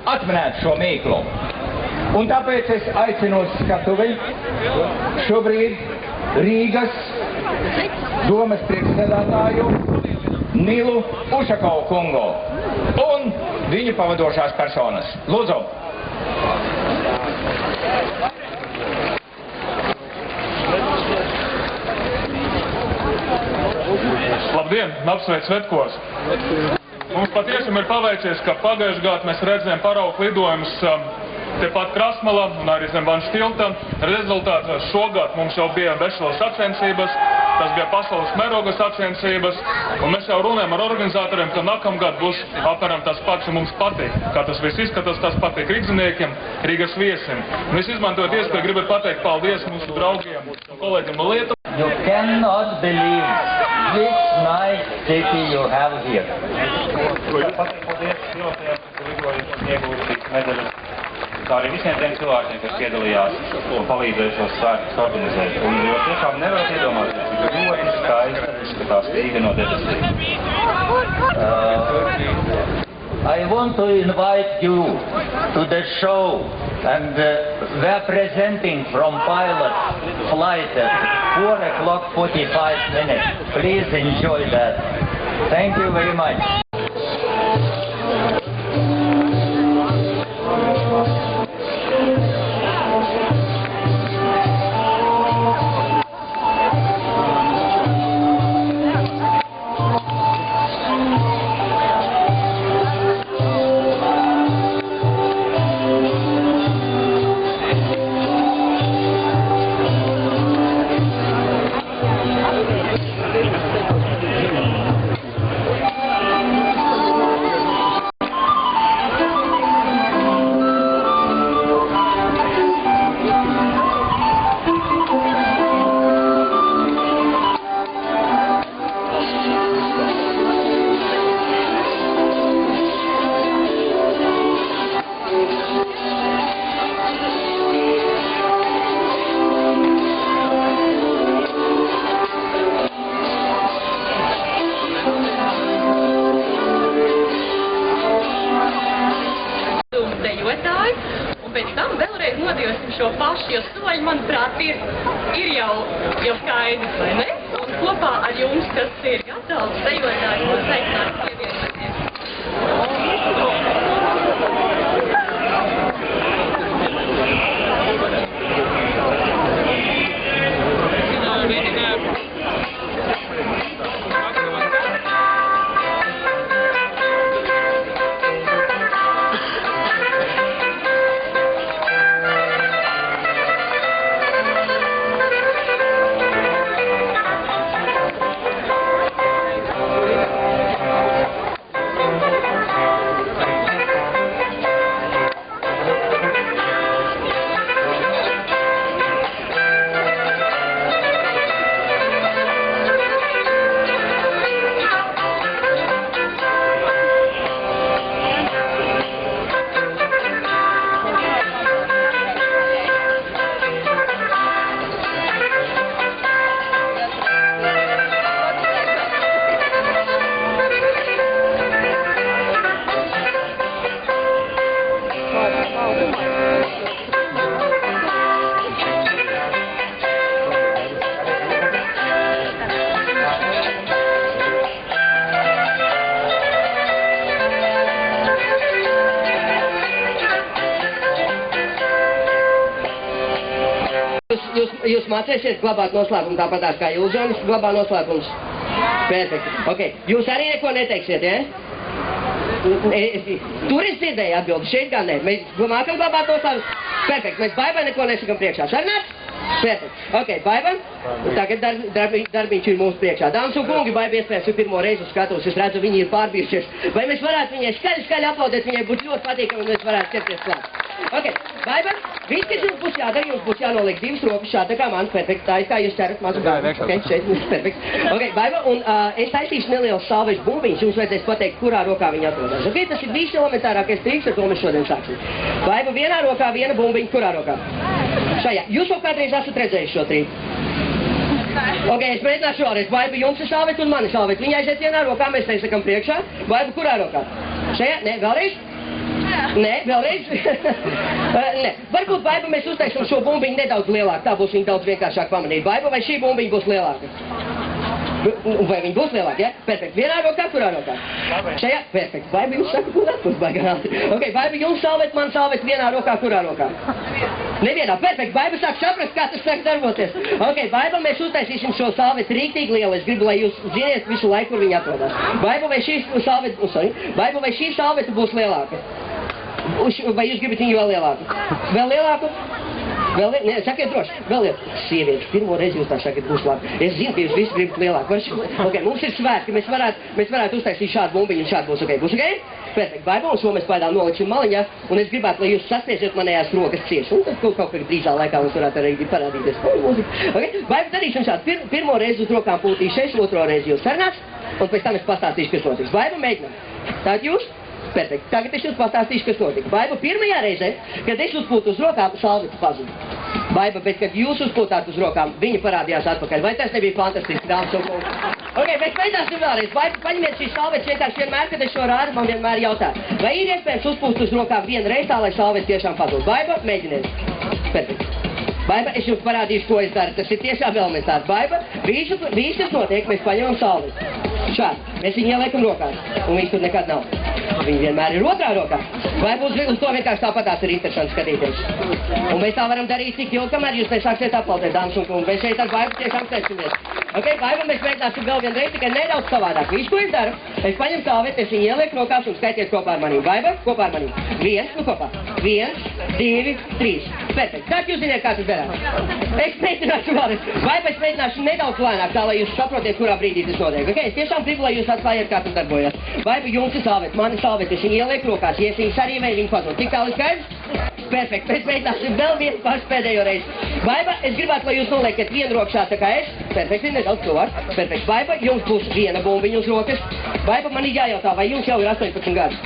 atminētu šo mīklu. Un tāpēc es aicinu uz skatuvi šobrīd Rīgas domas priekšsēdētāju Nilu Ušakovu kungu un viņu pavadošās personas. Lūdzu! Labdien, apsveic Svētkos! Mums patiešām ir paveicies, ka pagājušajā gadā mēs redzējām paraugu lidojumus tepat Krasmalā un arī zem Vanšu tilta. Rezultātā šogad mums jau bija bezšķilas sacensības, tas bija pasaules mēroga sacensības, un mēs jau runājam ar organizatoriem, ka nākamgad būs apmēram tas pats, un mums patīk, kā tas viss izskatās, tas patīk rīgziniekiem, Rīgas viesim. Un es izmantojot iespēju, gribētu pateikt paldies mūsu draugiem un kolēģiem no Lietuvas. You cannot believe which nice city you have here. Kā arī visiem tiem cilvēkiem, kas piedalījās un palīdzēja šos svētkus organizēt. Un jo tiešām nevarat iedomāties, ka ļoti skaista izskatās Rīga no debesīm. I want to invite you to the show, and we are presenting from pilot flight at 4:45. Please enjoy that. Thank you very much. Un pēc tam vēlreiz nodīvosim šo pašu, jo soļi, manuprāt, ir jau skaidrs, vai ne? Un kopā ar jums, kas ir gatavs, dejotāji, un sveicināt pievienoties. Jūs mācēsiet glabāt noslēpumu tāpatās kā Ilžonis glabā noslēpumus? Perfekti. Ok. Jūs arī neko neteiksiet, ja? Tur es dzirdēju atbildi, šeit gan ne. Mēs mākam glabāt noslēpumus? Perfekti. Mēs Baibai neko nesakam priekšā. Sarunāts? Perfekti. Ok, Baiba. Tagad darbiņš ir mūsu priekšā. Dāmas un kungi, Baiba iespējams ir pirmo reizi uz skatuves. Es redzu, viņi ir pārbijušies. Vai mēs varētu viņai skaļi aplaudēt, viņai būtu ļoti patīkami, un mēs varētu ķerties klāt. Ok, Baiba, viss, kas jums būs jādara, jums būs jānoliek divas rokas šāda kā man, perfekti, tā ir kā jūs cerat mazu gāju. Ok, šeit, perfekti. Ok, Baiba, un es taisīšu nelielu salvešu bumbiņus, jums vajadzēs pateikt, kurā rokā viņi atrodas. Ok, tas ir viss elementārākais triks, ar to mēs šodien sāksim. Baiba, vienā rokā, viena bumbiņa, kurā rokā? Šajā. Jūs jau kādreiz esat redzējuši šo triku? Ok, es mēģināšu vēlreiz. Baiba, jums ir salvet un mani salvet. Viņa aiziet vienā rokā, mēs te sakam priekšā. Baiba, kurā rokā? Šajā? Nē, vēlreiz? Nē, vēlreiz. Nē. Varbūt Baiba mēs uztaisam šo bumbiņu nedaudz lielāku, tā būs viņa daudz vienkāršāk pamanīt. Baiba, vai šī bumbiņa būs lielāka? Vai viņa būs lielāka, ja? Perfekt. Vienā rokā, kurā rokā? Šajā? Perfekt. Baiba, jums saka, kur atpūs baigā. Ok, Baiba, jums salvet, man salvet vienā rokā, kurā rokā? Nevienā. Perfekt. Baiba sāk saprast, kā tas sāk darboties. Ok, Baiba, mēs uztaisīsim šo salvetu rīktīgi lielu. Es gribu, lai jūs ziniet visu laiku, kur viņa atrodas. Baiba, vai šī salvetu, Baiba, vai šī salvetu būs lielāka? Vai jūs gribat viņu vēl lielāku? Vēl lielāku? Nē, sakiet droši, vēl lielāku. Sievietes, pirmo reizi jūs tā sakiet, būs labi. Es zinu, ka jūs visi gribat lielāku. Ok, mums ir svētki, mēs varētu uztaisīt šādu bumbiņu un šādu būs ok. Būs ok? Perfekt. Baiba, un šo mēs paidām noliksim maliņā, un es gribētu, lai jūs saspiesiet manējās rokas cieši. Un tad kaut kā drīzā laikā mums varētu arī parādīties. Ok? Baiba, darīsim šādu. Pirmo reizi uz rokām pūtīšais, otro reizi jūs sarunāts, un pēc tam es pastāstīšu, kas notiks. Baiba, mēģinām. Tātad jūs? Perfekt. Tagad es jums pastāstīšu, kas notika. Baiba, pirmajā reizē, kad es uzpūtu uz rokām, salveta pazuda. Baiba, bet kad jūs uzpūtāt uz rokām, viņa parādījās atpakaļ. Vai tas nebija fantastiski, dāmas un kungi? Ok, mēs mēģināsim vēlreiz. Baiba, paņemiet šīs salvetes vienkārši vienmēr, kad es šo rādu, man vienmēr jautā. Vai ir iespējams uzpūst uz rokām vienu reizi tā, lai salveta tiešām pazūd? Baiba, mēģiniet. Perfekt. Baiba, es jums parādīšu, ko es daru. Tas ir tiešām elementārs. Baiba, viss, kas notiek, mēs paņemam salvetes. Šādi. Mēs viņu ieliekam rokās. Un viņš tur nekad nav. Viņi vienmēr ir otrā rokā. Baiba, uz to vienkārši tāpatās ir interesanti skatīties. Un mēs tā varam darīt tik ilgi, kamēr jūs nesāksiet aplaudēt, dāmas un kungi. Mēs šeit ar Baibu tiešām sēsimies. Ok, Baiba, mēs mēģināsim vēl vienreiz, tikai nedaudz savādāk. Viņš, ko es daru? Es paņemu salveti, es viņu ielieku rokās un skaitiet kopā ar manīm. Baiba, kopā ar manīm. 1, kopā. 1, 2, 3. Perfekt. Tad jūs ziniet, kā tas darās. Es mēģināšu vēlreiz. Baiba, es mēģināšu nedaudz lēnāk, tā lai jūs saprotiet, kurā brīdī tas notiek. Ok, es tiešām gribu, lai jūs atklājiet, kā tas darbojas. Baiba, jums ir salveti, man ir salveti, es viņu ielieku rokās, ja es viņu sarīvēju, viņi pazūd. Tik tālu skaidrs? Perfekt. Mēs mēģināsim vēl vienu pašu pēdējo reizi. Baiba, es gribētu, lai jūs noliekat vienu roku šā tā kā es. Perfekt, nedaudz tuvāk. Perfekt. Baiba, jums būs viena bumbiņa uz rokas. Baiba, man ir jājautā, vai jums jau ir 18 gadi?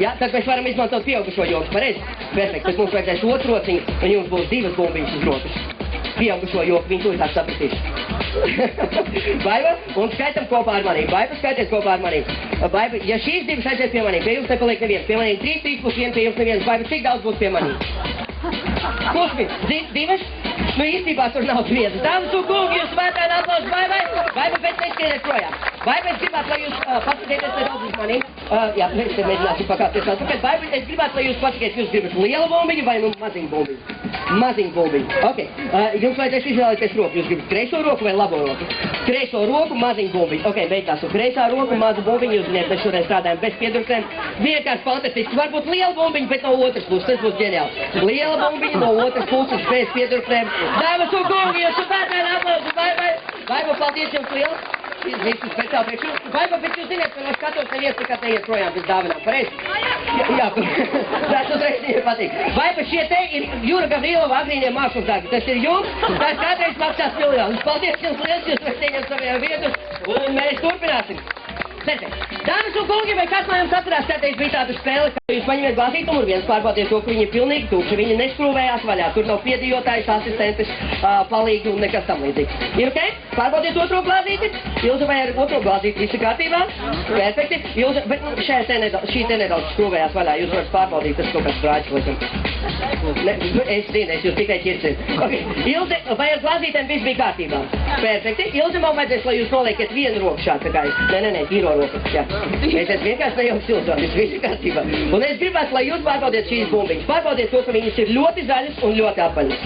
Jā, tad mēs varam izmantot pieaugušo joku, pareizi? Perfekt, tad mums vajadzēs otru rociņu, un jums būs 2 bumbiņas uz rokas. Pieaugušo joku, viņi tūlīt sapratīs. Baiba, un skaitam kopā ar manīm. Baiba, skaitiet kopā ar manīm. Baiba, ja šīs 2 aiziet pie manīm, pie jums nepaliek neviens. Pie manīm 3, 3 plus 1, pie jums neviens. Baiba, cik daudz būs pie manīm? Pusmins, 2? Nu īstībā tur nav viens. Dāmas un kungi, jūs svētēn aplausus Baibai. Baiba, bet neskrieniet projām. Baiba, es gribētu, lai jūs pasakieties nedaudz uz manīm. Jā, mēs te mēģināsim pakāpties atpakaļ. Baiba, es gribētu, lai jūs pasakieties, jūs gribat lielu bumbiņu vai nu maziņu bumbiņu. Maziņu bumbiņu. Ok. Jums vajadzēs izvēlēties roku. Jūs gribat kreiso roku vai labo roku? Kreiso roku, maziņu bumbiņu. Ok, mēģināsim. Kreisā roku, mazu bumbiņu. Jūs ziniet, mēs šodien strādājam bez piedurkstēm. Vienkārši fantastiski. Varbūt liela bumbiņa, bet no otras puses. Tas būs ģeniāli. Liela bumbiņa no otras puses bez piedurkstēm. Dāmas un kungi, jūs svētēn aplausus Baibai. Baiba, paldies jums liels. Visu speciāli priekš jums. Baiba, bet jūs zināt, ka no skatos neviens nekad neiet projām bez dāvinām, pareizi? Jā, tas uzreiz viņai patīk. Baiba, šie te ir Jūra Gavrilova agrīnie mākslas darbi. Tas ir jums, tas kādreiz maksās miljonus. Paldies jums liels, jūs varat ieņemt savajā vietu, un mēs turpināsim. Dāmas un kungi, vai kāds no jums atcerās, kādreiz bija tāda spēle, ka jūs paņemiet glāzīt numur 1, pārbaudiet to, ka viņi ir pilnīgi tukši, viņi neskrūvējās vaļā, tur nav piedījotājs, asistentes, palīgi un nekas tam līdzīgs. Ir ok? Pārbaudiet otro glāzīti. Ilze, vai ar otro glāzīti visi kārtībā? Perfekti. Ilze, bet šī te nedaudz skrūvējās vaļā, jūs varat pārbaudīt, tas kaut kāds brāķis, laikam. Es zinu, es jūs tikai ķirsiet. Ok. Ilze, vai ar glāzītēm viss bija kārtībā? Perfekti. Ilze, man vajadzēs, lai jūs noliekat vienu roku šā, tā kā tīro roku. Jā. Es esmu vienkārši nejauks cilvēks, viss ir kārtībā. Un es gribētu, lai jūs pārbaudiet šīs bumbiņas. Pārbaudiet to, ka viņas ir ļoti zaļas un ļoti apaļas.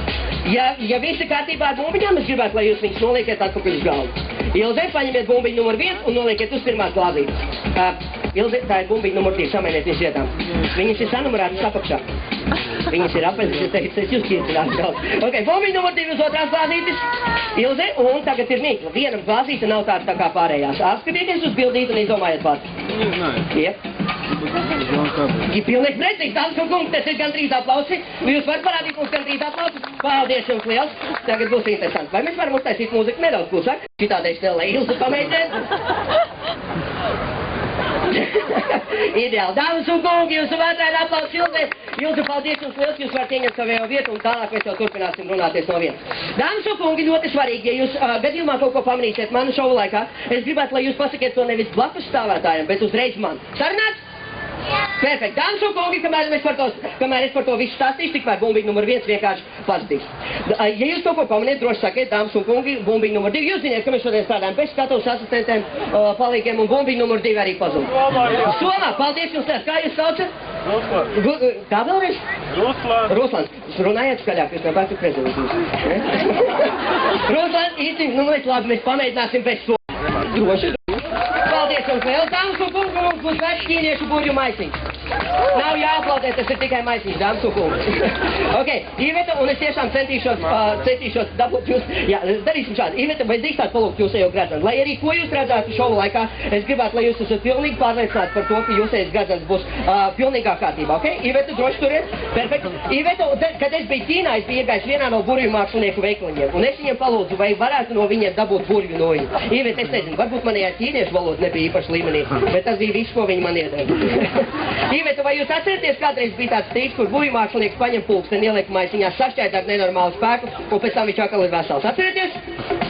Ja viss ir kārtībā ar bumbiņām, es gribētu, lai jūs viņas noliekat atpakaļ uz galvu. Ilze, paņemiet bumbiņu numur 1 un noliekat uz pirmās glāzītes. Ilze, tā ir bumbiņa numur 2, samainiet viņas vietām. Viņas ir sanumurētas apakšā. Viņas ir apaļas, es teicu, es jūs ķircināt daudz. Ok, bumbiņa numur 2 uz otrās glāzītes. Ilze, un tagad ir mīkla. Viena glāzīte nav tāda tā kā pārējās. Apskatieties uz bildīti un izdomājiet pats. Jep. Ir pilnīgi precīzi, dāmas un kungi, tas ir gandrīz aplausi. Jūs varat parādīt mums gandrīz aplausus. Paldies jums liels. Tagad būs interesanti. Vai mēs varam uztaisīt mūziku nedaudz klusāk? Šitādēļ vēl lai Ilze pamēģināt. Ideāli. Dāmas un kungi, jūsu vētrēni aplausi Ilze. Ilze, paldies jums liels, jūs varat ieņemt savējo vietu un tālāk mēs jau turpināsim runāties no vienas. Dāmas un kungi, ļoti svarīgi, ja jūs gadījumā kaut ko pamanīsiet manu šovu laikā, es gribētu, lai jūs pasakiet to nevis blakus stāvētājiem, bet uzreiz man. Sarunāts? Jā! Perfekt. Dāmas un kungi, kamēr es par to visu stāstīšu, tikmēr bumbiņa numur 1 vienkārši pazudīs. Ja jūs to ko pamaniet, droši sakiet, dāmas un kungi, bumbiņa numur 2. Jūs ziniet, ka mēs šodien strādājam bez skatuves asistentiem, palīgiem, un bumbiņa numur 2 arī pazūd. Somā, paldies jums, kā jūs saucat? Ruslans. Kā vēlreiz? Ruslans. Runājiet skaļāk, jūs nebāk, ka prezidents. Ruslans, īsti, nu mēs labi, mēs pamēģināsim bez so. Droši. Paldies jums vēl, dāmas un kungi, mums būs vecs ķīniešu burju maisiņš. Nav jāaplaudē, tas ir tikai maisiņš, dāmas un kungi. Ok, Iveta, un es tiešām centīšos dabūt jūs, jā, darīsim šādi. Iveta, vai drīkstāt palūgt jūsējo gradzenu? Lai arī ko jūs redzētu šovu laikā, es gribētu, lai jūs esat pilnīgi pārliecināti par to, ka jūsējais gradzens būs pilnīgā kārtībā, ok? Iveta, droši turiet? Perfekt. Iveta, kad es biju Ķīnā, es biju iegājis vienā no burju mākslinieku veikliņiem, un es viņiem palūdzu, vai varētu no viņiem dabūt burju no viņa. Iveta, es nezinu, varbūt manējā ķīniešu valoda nebija īpaši līmenī, bet tas bija viss, ko viņi man iedēja. Iveta, vai jūs atceraties, kādreiz bija tāds strīds, kur burju mākslinieks paņem pulksteni, ieliek maisiņā, sašķaid ar nenormālu spēku, un pēc tam viņš atkal ir vesels. Atcerieties?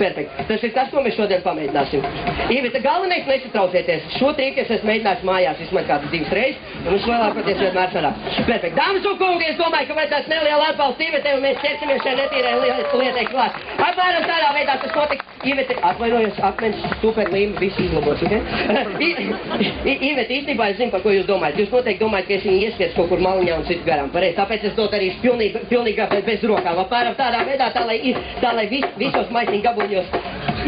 Perfekt. Tas ir tas, ko mēs šodien pamēģināsim. Iveta, galvenais nesatraucieties. Šo trīku es esmu mēģinājis mājās vismaz kādas 2 reizes, un es lielākoties vienmēr sarā. Perfekt. Dāmas un kungi, es domāju, ka vajadzētu nelielu atbalstu Ivetei, un mēs ķersimies šai netīrai lietai klāt. Apmēram tādā veidā tas notiks. Ivete, atvainojos, akmens, super līme, viss izlabos, ok? Ivete, īstenībā es zinu, par ko jūs domājat. Jūs noteikti domājat, ka es viņu ieskies kaut kur maliņā un citu garām. Pareizi, tāpēc es to darīšu pilnīgi bez rokām. Apmēram tādā veidā, tā lai visos maisiņu gabuļos,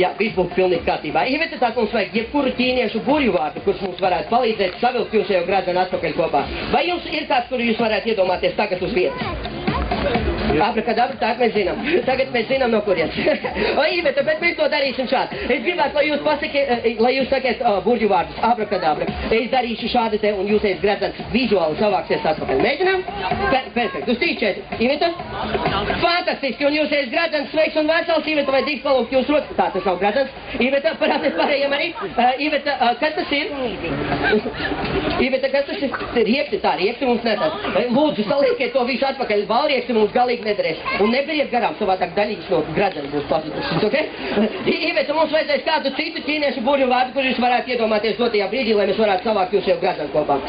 jā, viss būtu pilnīgi kārtībā. Ivete, tā mums vajag jebkuru ķīniešu burju vārdu, kurš mums varētu palīdzēt savilkt jūsējo gradzenu atpakaļ kopā. Vai jums ir kāds, kuru jūs varētu iedomāties tagad uz vietas? Abrakadabra, tā mēs zinām. Tagad mēs zinām, no kurienes. O, Iveta, bet mēs to darīsim šādi. Es gribētu, lai jūs sakiet burģu vārdus. Abrakadabra. Es darīšu šādi te, un jūs ejat gradzens vizuāli savāksies atpakaļ. Mēģinām? Perfekt. Uz 3, 4. Iveta? Fantastiski, un jūs ejat gradzens sveiks un vesels. Iveta, vai drīkst palūgt jūs rotas? Tā, tas nav gradzens. Iveta, parādies pārējiem arī. Iveta, kas tas ir? Iveta, kas tas ir? Riekti, tā, riekti mums nesas. Lūdzu, saliekiet to visu atpakaļ. Valriekti mums galīgi nederēs. Un neberiet garām, savādāk daļīgs no gradzena būs pazudušas, ok? Iveta, mums vajadzēs kādu citu ķīniešu burju vārdu, kur jūs varētu iedomāties dotajā brīdī, lai mēs varētu savākt jūs jau gradzenu kopā.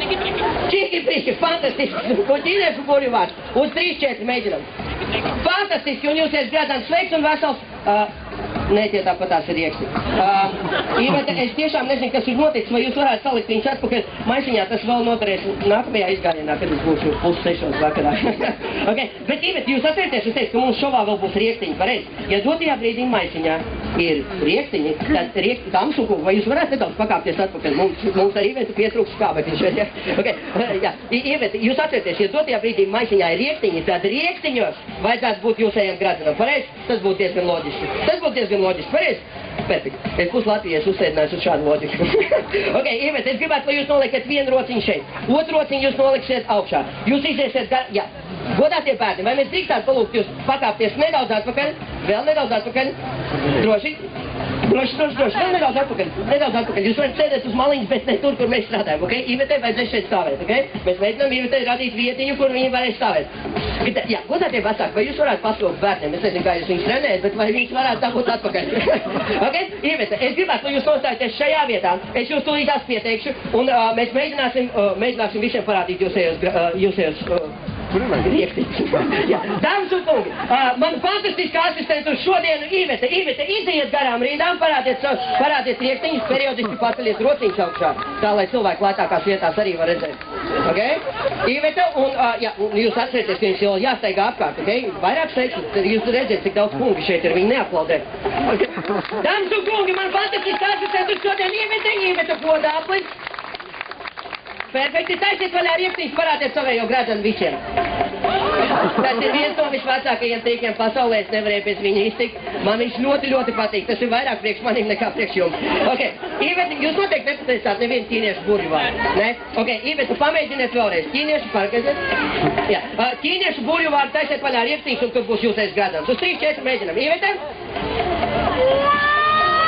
Čiki priki, fantastiski. Un ķīniešu burju vārdu. Uz 3, 4 mēģinam. Fantastiski, un jūs esat gradzens sveiks un vesels. Nē, tie tāpat tās ir ieksti. Iveta, es tiešām nezinu, kas ir noticis, vai jūs varētu salikt viņus atpakaļ maisiņā, tas vēl noderēs nākamajā izgājienā, kad es būšu 5:30 vakarā. Okay. Bet, Iveta, jūs atcerieties, es teicu, ka mums šovā vēl būs riekstiņi, pareizi. Ja dotajā brīdī maisiņā ir riekstiņi, tad dāmas un kungi, vai jūs varētu nedaudz pakāpties atpakaļ? Mums ar Ivetu pietrūks skābekļi šeit, ja? Okay. Jā. Iveta, jūs atcerieties, ja dotajā brīdī maisiņā ir riekstiņi, tad riekstiņos vajadzētu būt jūsējiem gradzenam, pareizi? Tas būtu diezgan loģiski. Tas būtu diezgan loģiski, pareizi? Perfekt. Es būs Latvijas uzsēdinājis uz šādu loģiku. Ok, Iveta, es gribētu, lai jūs noliekat vienu rociņu šeit. Otru rociņu jūs noliksiet augšā. Jūs iziesiet jā. Godātie bērni, vai mēs drīkstētu palūgt jūs pakāpties nedaudz atpakaļ? Vēl nedaudz atpakaļ? Droši? Droši. Vēl nedaudz atpakaļ. Jūs varat sēdēt uz maliņas, bet ne tur, kur mēs strādājam, ok? Ivetei vajadzēs šeit stāvēt, ok? Mēs mēģinām Ivetei radīt vietiņu, kur viņi varēs stāvēt. Jā, godātie vecāki, vai jūs varētu paslūgt bērniem? Es nezinu, kā jūs viņus trenējat, bet vai viņus varētu dabūt atpakaļ? Ok? Iveta, es gribētu, lai jūs nostājaties šajā vietā. Es jūs tūlītās pieteikšu, un mēs mēģināsim visiem parādīt jūsējos Jā, dāmas un kungi, man fantastiskā asistenta uz šodienu Iveta. Iveta, iziet garām rīndām, parādiet riektiņus, periodiski paceļiet rociņus augšā, tā lai cilvēki lētākās vietās arī var redzēt. Ok? Iveta, un jūs atcerieties, ka jums jau jāsteigā apkārt, ok? Vairāk steigšu, tad jūs redzēt, cik daudz kungi šeit ir, viņi neaplaudē. Okay? Dāmas un kungi, man fantastiskā asistenta uz šodienu Iveta godā aplis. Perfekti, taisiet vaļā riektiņus, parādiet savējo gradzenu visiem. Tas ir viens no visvecākajiem trīkiem pasaulē, es nevarēju pēc viņa iztikt. Man viņš ļoti patīk, tas ir vairāk priekš maniem nekā priekš jums. Ok, Iveta, jūs noteikti nepataisāt nevienu ķīniešu burju vārdu, ne? Ok, Iveta, pamēģiniet vēlreiz. Ķīniešu, parakaziet. Jā, ķīniešu burju vārdu taisiet vaļā riektiņus, un tur būs jūsējs gradzens. Uz 3, 4 mēģinam. Iveta?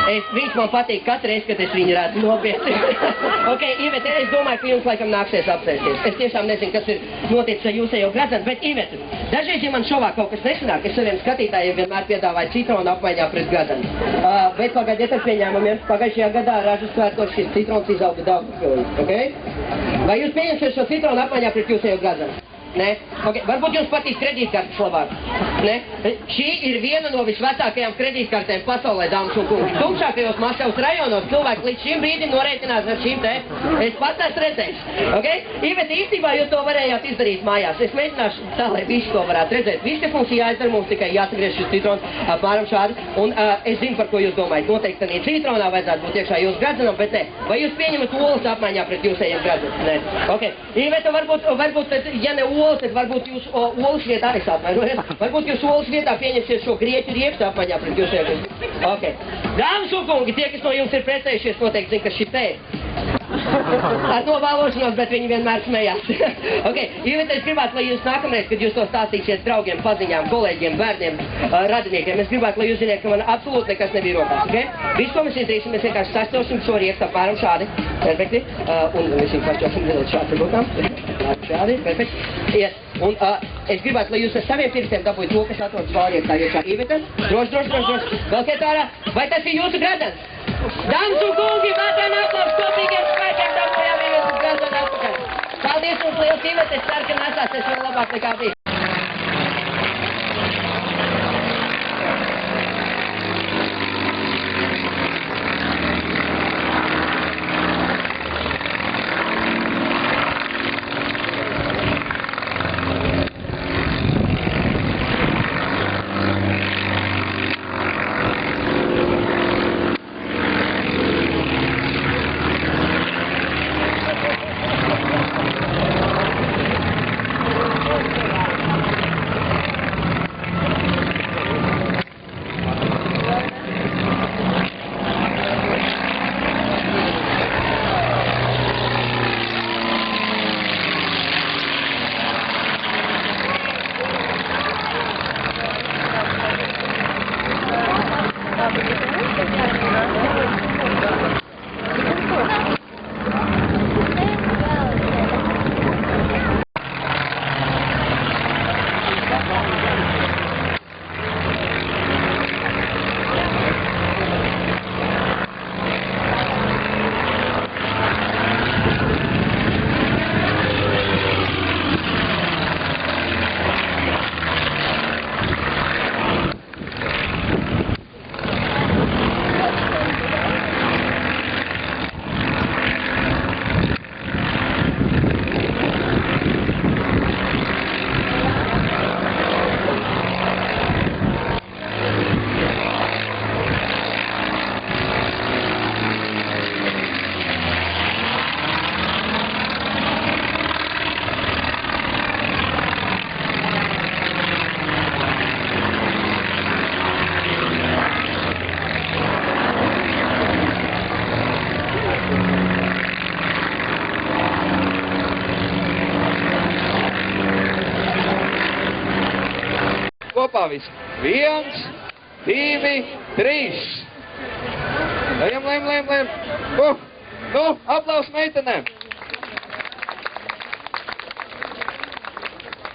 Viņš man patīk katru reizi, kad es viņu redzu nopietni. Ok, Iveta, es domāju, ka jums laikam nāksies apsēsties. Es tiešām nezinu, kas ir noticis ar jūsējo gradzenu, bet Iveta, dažreiz, ja man šovā kaut kas nesanāk, es saviem skatītājiem vienmēr piedāvāju citronu apmaiņā pret gradzenu. Bet pagaidiet ar pieņēmumiem. Pagājušajā gadā Ražu svētkos šis citrons izauga daudz, ok? Vai jūs pieņemsiet šo citronu apmaiņā pret jūsējo gradzenu? Nē? Okay. Varbūt jums patīk kredītkartes labāk? Nē? Šī ir viena no visvecākajām kredītkartēm pasaulē, dāmas un kungi. Tumšākajos Maskavas rajonos cilvēki līdz šim brīdim norēķinās ar šīm te. Es pats esmu redzējis. Okay? Bet īstībā jūs to varējāt izdarīt mājās. Es mēģināšu tā, lai visi to varētu redzēt. Viss, kas mums jāizdara, mums tikai jāsagriež šis citrons apmēram šādi. Un es zinu, par ko jūs domājat. Noteikti arī citronā vajadzētu būt iekšā jūsu gradzenam, bet ne. Vai jūs pieņemat olas apmaiņā pret jūsējiem gradzenam? Nē. Okay. Bet varbūt, ja ne olas, tad varbūt jūs olas vietā, es atvainojos, varbūt jūs olas vietā pieņemsiet šo grieķu riekstu apmaiņā pret jūsējiem. Okay. Dāmas un kungi, tie, kas no jums ir precējušies, noteikti zina, kas šis te ir. Ar novēlošanos, bet viņi vienmēr smējās. Okay. Iveta, es gribētu, lai jūs nākamreiz, kad jūs to stāstīsiet draugiem, paziņām, kolēģiem, bērniem, radiniekiem, es gribētu, lai jūs ziniet, ka man absolūti nekas nebija rokās. Okay? Visu, ko mēs izdarīsim, mēs vienkārši sašķosim šo riekstu apmēram šādi. Perfekti. Un mēs viņu sašķosim nedaudz šādi rokām. Šādi. Perfekti. Yes. Un es gribētu, lai jūs ar saviem pirkstiem dabūjat to, kas atrodas vēl riektā iekšā. Iveta, droši. Velkiet ārā. Vai tas ir jūsu gradzens? Dāmas un kungi, vētran aplaus kopīgiem spēkiem dabūjām Ivetas gradzenu atpakaļ. Paldies jums liels, Iveta, es ceru, ka nesāsies vēl labāk nekā bija. Kopā viss. 1, 2, 3. Lejam. Nu, aplaus meitenēm.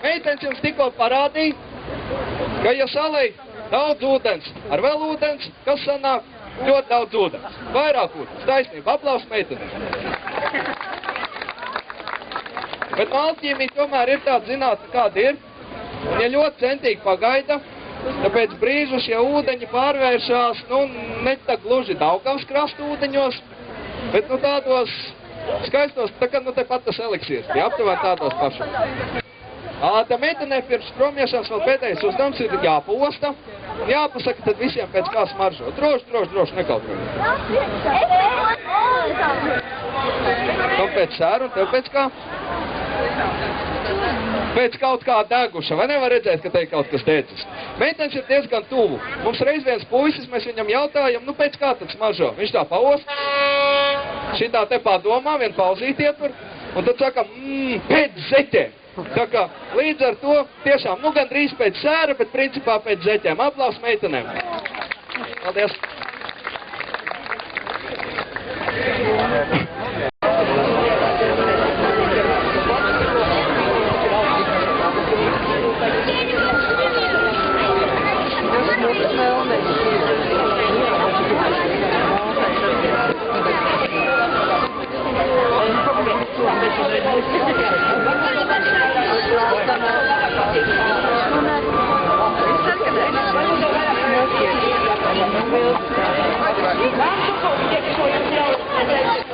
Meitenes jums tikko parādīja, ka ja salej daudz ūdens, ar vēl ūdens, kas sanāk ļoti daudz ūdens. Vairāk ūdens. Taisnība. Aplaus meitenēm. Bet malķīmī tomēr ir tāda zinātne, kāda ir. Un ja ļoti centīgi pagaida, tāpēc brīžu šie ūdeņi pārvēršās, ne tā gluži Daugavas krastu ūdeņos, bet tādos skaistos, tā kā tepat tas eliksīrs, bija aptuveni tādos pašos. Tā meitenē pirms promiešanas vēl pēdējais uzdevums ir jāposta, un jāpasaka tad visiem pēc kā smaržo. Droši, nekautrojot. Tev pēc sēru, un tev pēc kā? Pēc kaut kā deguša, vai nevar redzēt, ka te ir kaut kas dedzis? Meitenes ir diezgan tuvu. Mums reiz viens puisis, mēs viņam jautājam, pēc kā tad smaržo? Viņš tā paost, šitā te padomā, vien pauzīt ietur, un tad saka, pēc zeķēm. Tā kā līdz ar to tiešām, gandrīz pēc sēra, bet principā pēc zeķēm. Aplaus meitenēm. Paldies. Thank you. Nāc, ko tiek šo jau